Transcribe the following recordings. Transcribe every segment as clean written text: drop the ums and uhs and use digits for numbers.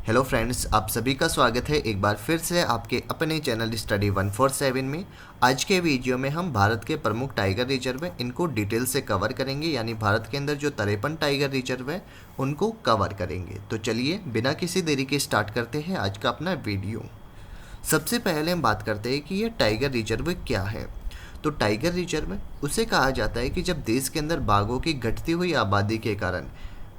Hello friends, आप सभी का स्वागत है एक बार फिर से आपके अपने चैनल स्टडी 147 में। आज के वीडियो में हम भारत के प्रमुख टाइगर रिजर्व है इनको डिटेल से कवर करेंगे, यानी भारत के अंदर जो 53 टाइगर रिजर्व है उनको कवर करेंगे। तो चलिए बिना किसी देरी के स्टार्ट करते हैं आज का अपना वीडियो। सबसे पहले हम बात करते हैं कि ये टाइगर रिजर्व क्या है। तो टाइगर रिजर्व उसे कहा जाता है कि जब देश के अंदर बाघों की घटती हुई आबादी के कारण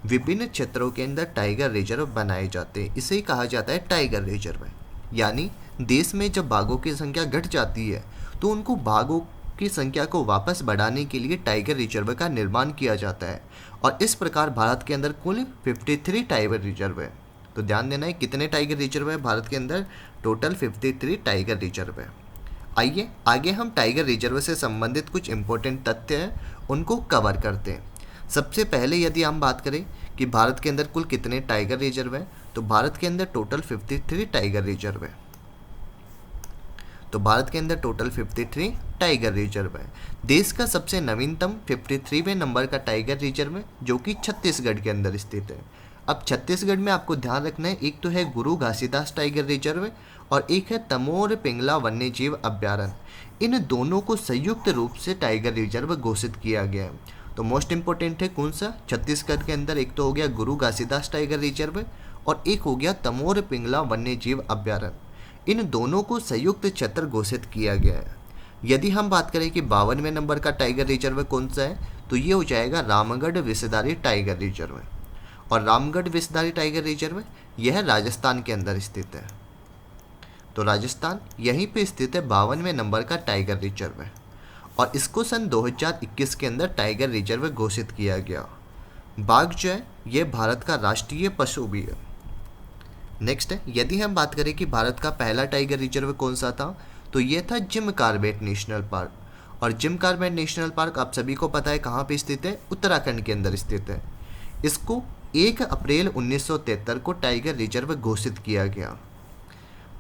विभिन्न क्षेत्रों के अंदर टाइगर रिजर्व बनाए जाते हैं, इसे ही कहा जाता है टाइगर रिजर्व। यानी देश में जब बाघों की संख्या घट जाती है तो उनको बाघों की संख्या को वापस बढ़ाने के लिए टाइगर रिजर्व का निर्माण किया जाता है। और इस प्रकार भारत के अंदर कुल 53 टाइगर रिजर्व है। तो ध्यान देना है कितने टाइगर रिजर्व है भारत के अंदर, टोटल 53 टाइगर रिजर्व है। आइए आगे हम टाइगर रिजर्व से संबंधित कुछ इंपॉर्टेंट तथ्य हैं उनको कवर करते हैं। सबसे पहले यदि हम बात करें कि भारत के अंदर कुल कितने टाइगर रिजर्व हैं, तो भारत के अंदर टोटल 53 टाइगर रिजर्व है। तो भारत के अंदर टोटल 53 टाइगर रिजर्व है। देश का सबसे नवीनतम 53वें नंबर का टाइगर रिजर्व है जो कि छत्तीसगढ़ के अंदर स्थित है। अब छत्तीसगढ़ में आपको ध्यान रखना है, एक तो है गुरु घासीदास टाइगर रिजर्व और एक है तमोर पिंगला वन्य जीव अभ्यारण्य। इन दोनों को संयुक्त रूप से टाइगर रिजर्व घोषित किया गया है। तो मोस्ट इंपॉर्टेंट है कौन सा, छत्तीसगढ़ के अंदर एक तो हो गया गुरु घासीदास टाइगर रिजर्व और एक हो गया तमोर पिंगला वन्य जीव अभ्यारण्य। इन दोनों को संयुक्त क्षेत्र घोषित किया गया है। यदि हम बात करें कि 52वें नंबर का टाइगर रिजर्व कौन सा है, तो ये हो जाएगा रामगढ़ विषधारी टाइगर रिजर्व। और रामगढ़ विषधारी टाइगर रिजर्व यह राजस्थान के अंदर स्थित है। तो राजस्थान यहीं पे स्थित है 52वें नंबर का टाइगर रिजर्व है। और इसको सन 2021 के अंदर टाइगर रिजर्व घोषित किया गया। बाघ जो है ये भारत का राष्ट्रीय पशु भी है। नेक्स्ट है, यदि हम बात करें कि भारत का पहला टाइगर रिजर्व कौन सा था, तो ये था जिम कॉर्बेट नेशनल पार्क। और जिम कॉर्बेट नेशनल पार्क आप सभी को पता है कहाँ पे स्थित है, उत्तराखंड के अंदर स्थित है। इसको 1 अप्रैल 1973 को टाइगर रिजर्व घोषित किया गया।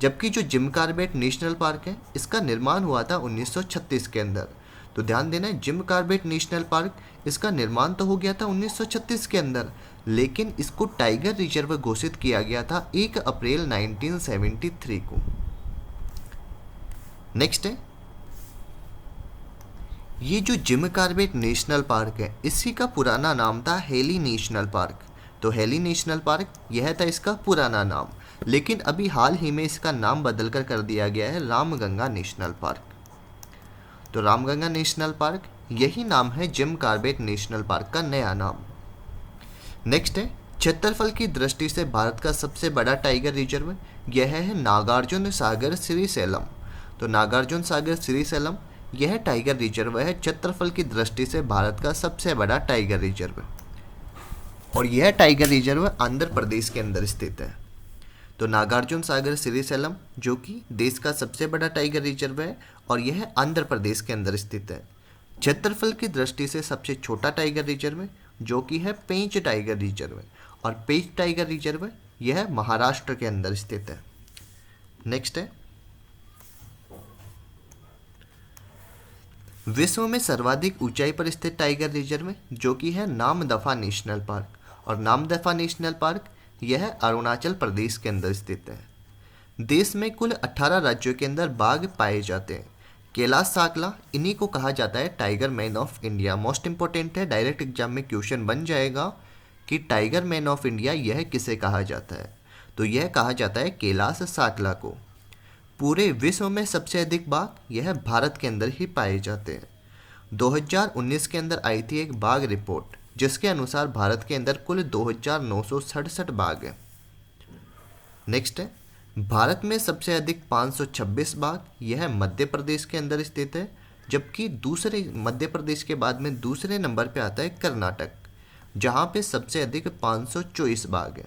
जबकि जो जिम कॉर्बेट नेशनल पार्क है इसका निर्माण हुआ था 1936 के अंदर। तो ध्यान देना है, जिम कॉर्बेट नेशनल पार्क इसका निर्माण तो हो गया था 1936 के अंदर, लेकिन इसको टाइगर रिजर्व घोषित किया गया था 1 अप्रैल 1973 को। नेक्स्ट है, ये जो जिम कॉर्बेट नेशनल पार्क है इसी का पुराना नाम था हेली नेशनल पार्क। तो हेली नेशनल पार्क यह था इसका पुराना नाम, लेकिन अभी हाल ही में इसका नाम बदलकर कर दिया गया है रामगंगा नेशनल पार्क। तो रामगंगा नेशनल पार्क यही नाम है जिम कॉर्बेट नेशनल पार्क का नया नाम। नेक्स्ट है, क्षेत्रफल की दृष्टि से भारत का सबसे बड़ा टाइगर रिजर्व यह है नागार्जुन सागर श्रीशैलम। तो नागार्जुन सागर श्रीशैलम यह टाइगर रिजर्व है क्षेत्रफल की दृष्टि से भारत का सबसे बड़ा टाइगर रिजर्व। और यह टाइगर रिजर्व आंध्र प्रदेश के अंदर स्थित है। तो नागार्जुन सागर श्रीशैलम जो कि देश का सबसे बड़ा टाइगर रिजर्व है और यह आंध्र प्रदेश के अंदर स्थित है। क्षेत्रफल की दृष्टि से सबसे छोटा टाइगर रिजर्व जो कि है पेंच टाइगर रिजर्व, और पेंच टाइगर रिजर्व यह महाराष्ट्र के अंदर स्थित है। नेक्स्ट है, विश्व में सर्वाधिक ऊंचाई पर स्थित टाइगर रिजर्व जो कि है नामदफा नेशनल पार्क। और नामदफा नेशनल पार्क यह अरुणाचल प्रदेश के अंदर स्थित है। देश में कुल 18 राज्यों के अंदर बाघ पाए जाते हैं। कैलाश साकला इन्हीं को कहा जाता है tiger man of India. Most important है, डायरेक्ट एग्जाम में क्वेश्चन बन जाएगा कि टाइगर मैन ऑफ इंडिया यह किसे कहा जाता है, तो यह कहा जाता है कैलाश साकला को। पूरे विश्व में सबसे अधिक बाघ यह भारत के अंदर ही पाए जाते हैं। 2019 के अंदर आई थी एक बाघ रिपोर्ट जिसके अनुसार भारत के अंदर कुल 2967 बाघ हैं। नेक्स्ट है, भारत में सबसे अधिक 526 बाघ यह मध्य प्रदेश के अंदर स्थित है, जबकि दूसरे मध्य प्रदेश के बाद में दूसरे नंबर पे आता है कर्नाटक, जहां पे सबसे अधिक 524 बाघ है।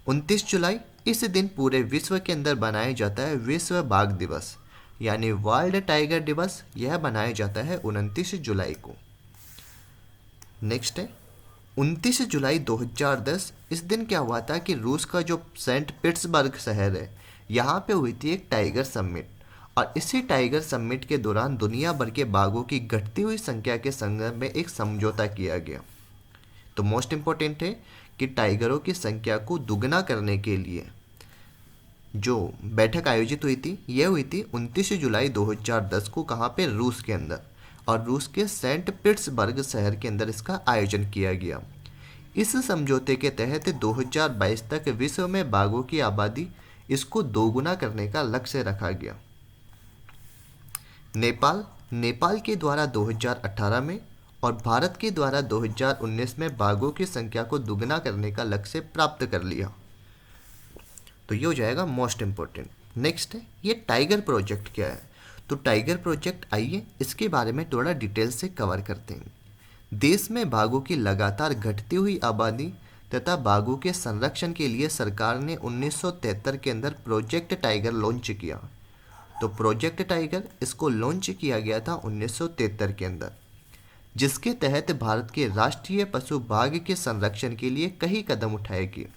29 जुलाई इस दिन पूरे विश्व के अंदर बनाया जाता है विश्व बाघ दिवस, यानी वर्ल्ड टाइगर दिवस यह बनाया जाता है 29 जुलाई को। नेक्स्ट है, 29 जुलाई 2010 इस दिन क्या हुआ था कि रूस का जो सेंट पीटर्सबर्ग शहर है यहाँ पे हुई थी एक टाइगर समिट। और इसी टाइगर समिट के दौरान दुनिया भर के बाघों की घटती हुई संख्या के संदर्भ में एक समझौता किया गया। तो मोस्ट इम्पोर्टेंट है कि टाइगरों की संख्या को दुगना करने के लिए जो बैठक आयोजित हुई थी, यह हुई थी 29 जुलाई 2010 को। कहाँ पे? रूस के अंदर, और रूस के सेंट पीटर्सबर्ग शहर के अंदर इसका आयोजन किया गया। इस समझौते के तहत 2022 तक विश्व में बाघों की आबादी इसको दोगुना करने का लक्ष्य रखा गया। नेपाल के द्वारा 2018 में और भारत के द्वारा 2019 में बाघों की संख्या को दुगना करने का लक्ष्य प्राप्त कर लिया। तो ये हो जाएगा मोस्ट इम्पोर्टेंट। नेक्स्ट है ये टाइगर प्रोजेक्ट क्या है। तो टाइगर प्रोजेक्ट, आइए इसके बारे में थोड़ा डिटेल से कवर करते हैं। देश में बाघों की लगातार घटती हुई आबादी तथा बाघों के संरक्षण के लिए सरकार ने 1973 के अंदर प्रोजेक्ट टाइगर लॉन्च किया। तो प्रोजेक्ट टाइगर इसको लॉन्च किया गया था 1973 के अंदर, जिसके तहत भारत के राष्ट्रीय पशु बाघ के संरक्षण के लिए कई कदम उठाए गए।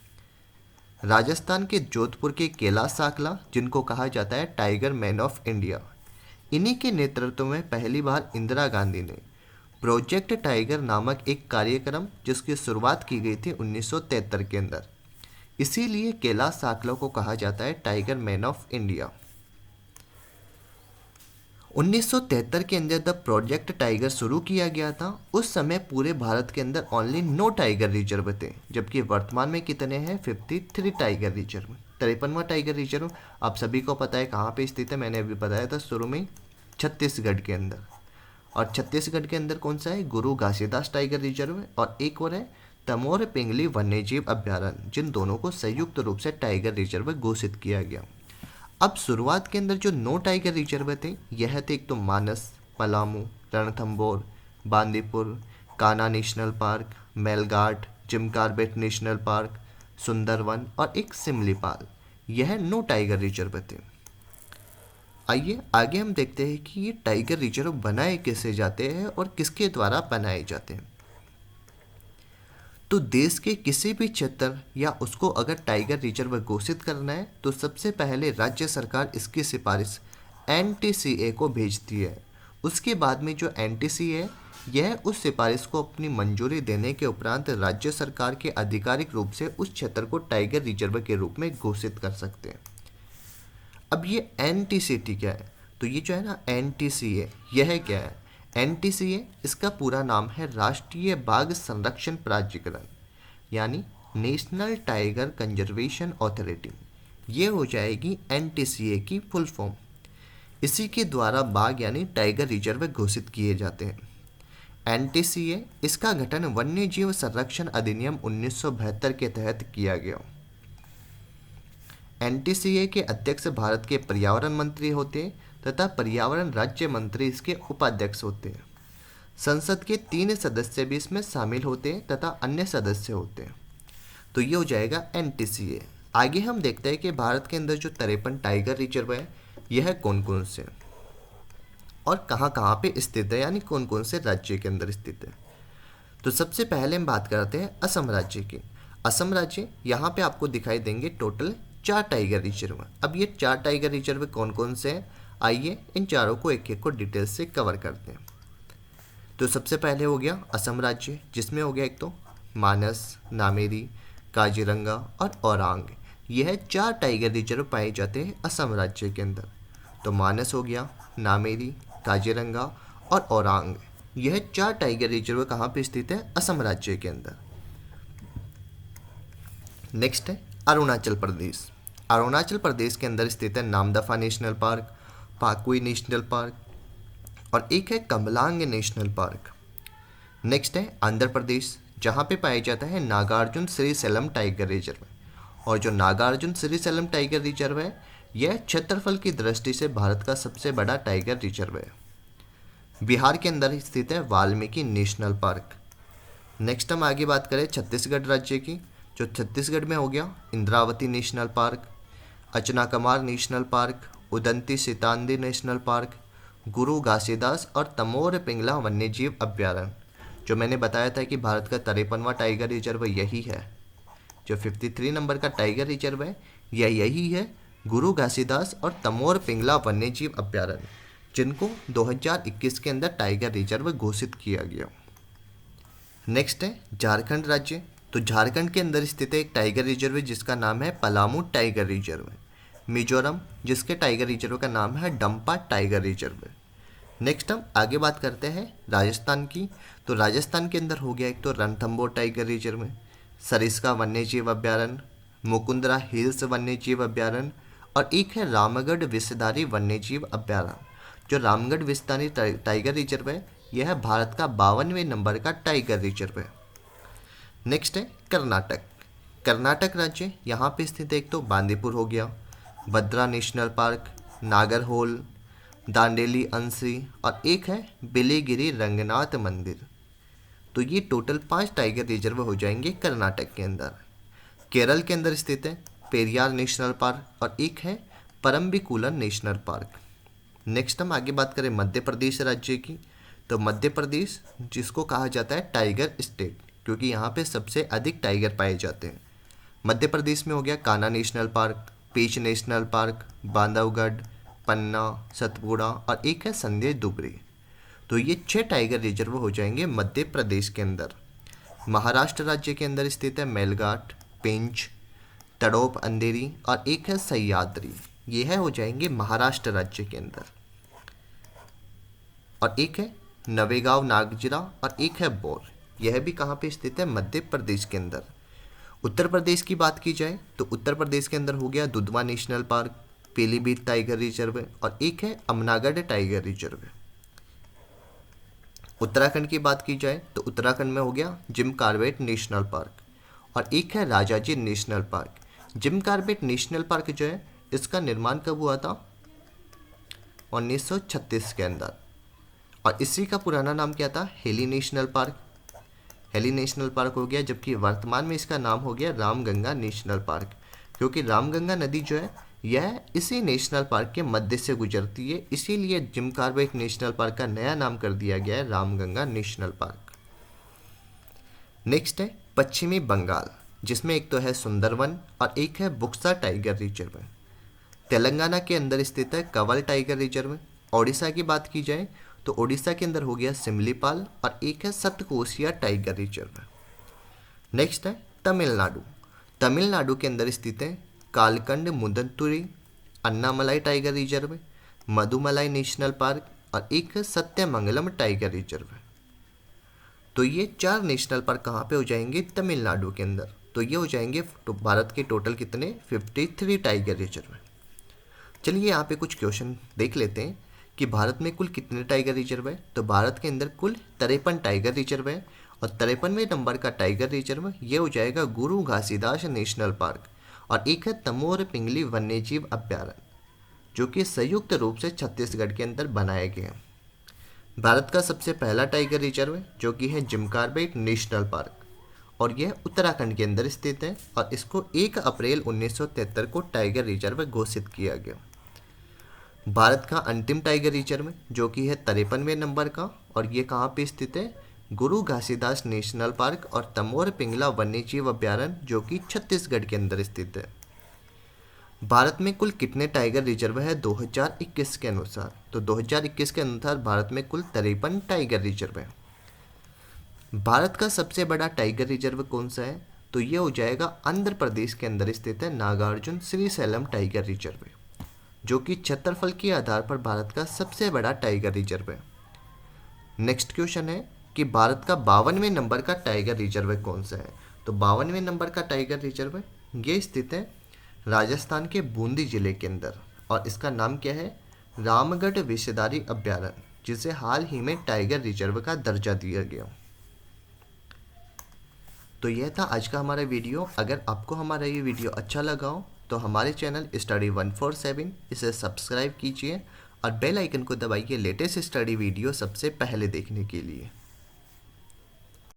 राजस्थान के जोधपुर के कैलाश साकला, जिनको कहा जाता है टाइगर मैन ऑफ इंडिया, इन्हीं के नेतृत्व में पहली बार इंदिरा गांधी ने प्रोजेक्ट टाइगर नामक एक कार्यक्रम, जिसकी शुरुआत की गई थी 1973 के अंदर, इसीलिए कैलाश साकला को कहा जाता है टाइगर मैन ऑफ इंडिया। 1973 के अंदर जब प्रोजेक्ट टाइगर शुरू किया गया था, उस समय पूरे भारत के अंदर ओनली 9 टाइगर रिजर्व थे, जबकि वर्तमान में कितने हैं? 53 टाइगर रिजर्व। 53वां टाइगर रिजर्व आप सभी को पता है कहाँ पे स्थित है, मैंने अभी बताया था शुरू में, छत्तीसगढ़ के अंदर। और छत्तीसगढ़ के अंदर कौन सा है? गुरु घासीदास टाइगर रिजर्व है, और एक और है तमोर पिंगली वन्यजीव अभ्यारण्य, जिन दोनों को संयुक्त रूप से टाइगर रिजर्व घोषित किया गया। अब शुरुआत के अंदर जो 9 टाइगर रिजर्व थे, यह थे एक तो Manas, Palamu, Ranthambore, Bandipur, Kanha national park, Melghat, Jim Corbett national park, Sundarban और एक सिमलीपाल। यह 9 टाइगर रिजर्व थे। आइए आगे हम देखते हैं कि ये टाइगर रिजर्व बनाए कैसे जाते हैं और किसके द्वारा बनाए जाते हैं। तो देश के किसी भी क्षेत्र या उसको अगर टाइगर रिजर्व घोषित करना है, तो सबसे पहले राज्य सरकार इसकी सिफारिश NTCA को भेजती है। उसके बाद में जो NTCA यह उस सिफारिश को अपनी मंजूरी देने के उपरांत राज्य सरकार के आधिकारिक रूप से उस क्षेत्र को टाइगर रिजर्व के रूप में घोषित कर सकते हैं। अब ये NTCA क्या है? तो ये जो है ना NTCA, यह क्या है? NTCA इसका पूरा नाम है राष्ट्रीय बाघ संरक्षण प्राधिकरण, यानी नेशनल टाइगर कंजर्वेशन अथॉरिटी। ये हो जाएगी NTCA की फुल फॉर्म। इसी के द्वारा बाघ यानी टाइगर रिजर्व घोषित किए जाते हैं। NTCA इसका गठन वन्यजीव संरक्षण अधिनियम 1972 के तहत किया गया। NTCA के अध्यक्ष भारत के पर्यावरण मंत्री होते हैं तथा पर्यावरण राज्य मंत्री इसके उपाध्यक्ष होते हैं। संसद के 3 सदस्य भी इसमें शामिल होते हैं तथा अन्य सदस्य होते हैं। तो ये हो जाएगा NTCA। आगे हम देखते हैं कि भारत के अंदर जो 53 टाइगर रिजर्व है, यह कौन कौन से और कहाँ कहाँ पे स्थित है, यानी कौन कौन से राज्य के अंदर स्थित है। तो सबसे पहले हम बात करते हैं असम राज्य की। असम राज्य, यहाँ पे आपको दिखाई देंगे टोटल 4 टाइगर रिजर्व। अब ये 4 टाइगर रिजर्व कौन कौन से हैं, आइए इन चारों को एक एक को डिटेल से कवर करते हैं। तो सबसे पहले हो गया असम राज्य, जिसमें हो गया एक तो मानस, नामेरी, काजीरंगा और औरांग। यह 4 टाइगर रिजर्व पाए जाते हैं असम राज्य के अंदर। तो मानस हो गया, नामेरी, काजीरंगा और औरांग, यह 4 टाइगर रिजर्व कहाँ पे स्थित है? असम राज्य के अंदर। नेक्स्ट है अरुणाचल प्रदेश। अरुणाचल प्रदेश के अंदर स्थित है Namdapha national park, Pakui national park और एक है कमलांग नेशनल पार्क। नेक्स्ट है आंध्र प्रदेश, जहाँ पे पाया जाता है नागार्जुन श्रीशैलम टाइगर रिजर्व। और जो नागार्जुन श्रीशैलम टाइगर रिजर्व है, यह क्षेत्रफल की दृष्टि से भारत का सबसे बड़ा टाइगर रिजर्व है। बिहार के अंदर स्थित है वाल्मीकि नेशनल पार्क। नेक्स्ट हम आगे बात करें छत्तीसगढ़ राज्य की। जो छत्तीसगढ़ में हो गया Indravati national park, Achanakmar national park, Udanti Sitanadi national park, Guru Ghasidas और तमोर पिंगला वन्यजीव अभ्यारण्य। जो मैंने बताया था कि भारत का 53वां टाइगर रिजर्व यही है। जो 53 नंबर का टाइगर रिजर्व है, यह यही है, गुरु घासीदास और तमोर पिंगला वन्यजीव अभ्यारण्य, जिनको 2021 के अंदर टाइगर रिजर्व घोषित किया गया। नेक्स्ट है झारखंड राज्य। तो झारखंड के अंदर स्थित है एक टाइगर रिजर्व जिसका नाम है पलामू टाइगर रिजर्व। मिजोरम जिसके टाइगर रिजर्व का नाम है डंपा टाइगर रिजर्व। नेक्स्ट हम आगे बात करते हैं राजस्थान की। तो राजस्थान के अंदर हो गया एक तो रणथंभौर टाइगर रिजर्व, सरिस्का वन्यजीव अभ्यारण्य, मुकुंदरा हिल्स वन्यजीव अभ्यारण्य और एक है रामगढ़ विषधारी वन्यजीव अभ्यारण्य। जो रामगढ़ विषधारी टाइगर रिजर्व है यह है भारत का 52वें नंबर का टाइगर रिजर्व है। नेक्स्ट है कर्नाटक। कर्नाटक राज्य यहाँ पे स्थित एक तो बांदीपुर हो गया, भद्रा नेशनल पार्क, नागरहोल, दांडेली अंसी और एक है बिलीगिरी रंगनाथ मंदिर। तो ये टोटल 5 टाइगर रिजर्व हो जाएंगे कर्नाटक के अंदर। केरल के अंदर स्थित है पेरियार नेशनल पार्क और एक है परम्बिकुलर नेशनल पार्क। नेक्स्ट हम आगे बात करें मध्य प्रदेश राज्य की। तो मध्य प्रदेश जिसको कहा जाता है टाइगर स्टेट, क्योंकि यहाँ पे सबसे अधिक टाइगर पाए जाते हैं। मध्य प्रदेश में हो गया कान्हा नेशनल पार्क, पेंच नेशनल पार्क, बांधवगढ़, पन्ना, सतपुड़ा और एक है संजय दुबरी। तो ये 6 टाइगर रिजर्व हो जाएंगे मध्य प्रदेश के अंदर। महाराष्ट्र राज्य के अंदर स्थित है मेलघाट, पेंच, तड़ोप अंधेरी और एक है सह्याद्री। ये है हो जाएंगे महाराष्ट्र राज्य के अंदर। और एक है नवेगांव नागजिरा और एक है बोर। यह भी कहाँ पे स्थित है मध्य प्रदेश के अंदर। उत्तर प्रदेश की बात की जाए तो उत्तर प्रदेश के अंदर हो गया Dudhwa national park, Pilibhit tiger reserve और एक है अमनागढ़ टाइगर रिजर्व। उत्तराखंड की बात की जाए तो उत्तराखंड में हो गया जिम कॉर्बेट नेशनल पार्क और एक है Rajaji national park. Gym Corbett national park जो है इसका निर्माण कब हुआ था? 1936 के अंदर। और इसी का पुराना नाम क्या था? Heli national park. Heli national park हो गया, जबकि वर्तमान में इसका नाम हो गया रामगंगा नेशनल पार्क, क्योंकि रामगंगा नदी जो है यह इसी नेशनल पार्क के मध्य से गुजरती है, इसीलिए जिम कॉर्बेट नेशनल पार्क का नया नाम कर दिया गया है रामगंगा नेशनल पार्क। नेक्स्ट है पश्चिमी बंगाल, जिसमें एक तो है सुंदरवन और एक है बुक्सा टाइगर रिजर्व। तेलंगाना के अंदर स्थित है कवल टाइगर रिजर्व। ओडिशा की बात की जाए तो ओडिशा के अंदर हो गया सिमलीपाल और एक है सतकोसिया टाइगर रिजर्व। नेक्स्ट है तमिलनाडु। तमिलनाडु के अंदर स्थित है Kalakad Mundanthurai, Anamalai tiger reserve, Mudumalai national park और एक है सत्यमंगलम टाइगर रिजर्व। तो ये 4 नेशनल पार्क कहाँ पे हो जाएंगे? तमिलनाडु के अंदर। तो ये हो जाएंगे तो भारत के टोटल कितने? 53 टाइगर रिजर्व। चलिए यहाँ पे कुछ क्वेश्चन देख लेते हैं कि भारत में कुल कितने टाइगर रिजर्व है। तो भारत के अंदर कुल 53 टाइगर रिजर्व है और 53वें नंबर का टाइगर रिजर्व ये हो जाएगा गुरु घासीदास नेशनल पार्क और एक है तमोर पिंगली वन्यजीव अभ्यारण्य, जो कि संयुक्त रूप से छत्तीसगढ़ के अंदर बनाए गए हैं। भारत का सबसे पहला टाइगर रिजर्व जो कि है जिम कॉर्बेट नेशनल पार्क और यह उत्तराखंड के अंदर स्थित है और इसको 1 अप्रैल 1973 को टाइगर रिजर्व घोषित किया गया। भारत का अंतिम टाइगर रिजर्व जो कि है 53वें नंबर का और ये कहाँ पे स्थित है? गुरु घासीदास नेशनल पार्क और तमोर पिंगला वन्यजीव अभ्यारण्य, जो कि छत्तीसगढ़ के अंदर स्थित है। भारत में कुल कितने टाइगर रिजर्व है 2021 के अनुसार? तो 2021 के अनुसार भारत में कुल 53 टाइगर रिजर्व है। भारत का सबसे बड़ा टाइगर रिजर्व कौन सा है? तो ये हो जाएगा आंध्र प्रदेश के अंदर स्थित है नागार्जुन श्रीशैलम टाइगर रिजर्व, जो कि क्षेत्रफल के आधार पर भारत का सबसे बड़ा टाइगर रिजर्व है। नेक्स्ट क्वेश्चन है कि भारत का 52वें नंबर का टाइगर रिजर्व कौन सा है? तो 52वें नंबर का टाइगर रिजर्व ये स्थित है राजस्थान के बूंदी जिले के अंदर और इसका नाम क्या है? रामगढ़ विषधारी अभ्यारण्य, जिसे हाल ही में टाइगर रिजर्व का दर्जा दिया गया। तो यह था आज का हमारा वीडियो। अगर आपको हमारा ये वीडियो अच्छा लगा हो तो हमारे चैनल स्टडी 147 इसे सब्सक्राइब कीजिए और बेल आइकन को दबाइए लेटेस्ट स्टडी वीडियो सबसे पहले देखने के लिए।